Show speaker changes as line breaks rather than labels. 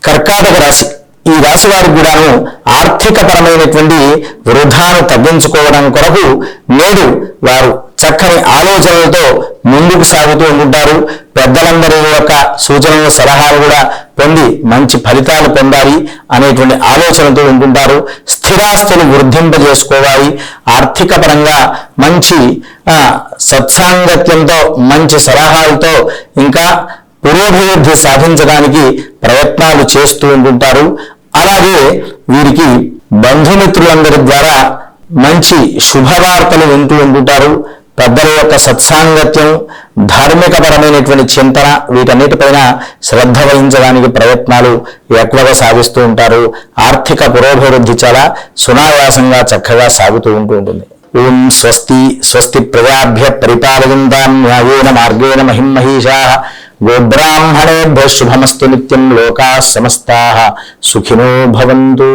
కర్కాటక రాశి. ఈ రాశి వారికి కూడాను ఆర్థికపరమైనటువంటి వృధాను తగ్గించుకోవడం కొరకు నేడు వారు చక్కని ఆలోచనలతో ముందుకు సాగుతూ ఉంటుంటారు. పెద్దలందరి యొక్క సూచనలు సలహాలు కూడా పొంది మంచి ఫలితాలు పొందాలి అనేటువంటి ఆలోచనతో ఉంటుంటారు. స్థిరాస్తులు వృద్ధింపజేసుకోవాలి. ఆర్థిక పరంగా మంచి సత్సాంగత్యంతో మంచి సలహాలతో ఇంకా పురోభివృద్ధి సాధించడానికి ప్రయత్నాలు చేస్తూ ఉంటుంటారు. అలాగే వీరికి బంధుమిత్రులందరి ద్వారా మంచి శుభవార్తలు వింటూ ఉంటుంటారు. పెద్దల యొక్క సత్సాంగత్యం, ధార్మికపరమైనటువంటి చింతన వీటన్నిటిపైన శ్రద్ధ వహించడానికి ప్రయత్నాలు ఎక్కువగా సాగిస్తూ ఉంటారు. ఆర్థిక పురోభివృద్ధి చాలా సునాయాసంగా చక్కగా సాగుతూ ఉంటుంది. ఓం స్వస్తి స్వస్తి ప్రజాభ్య పరిపాలయంతాం న్యాయేన మార్గేణ మహిమహీషాః గోబ్రాహ్మణేభ్యః శుభమస్తు నిత్యం లోకాః సమస్తాః సుఖినో భవంతు.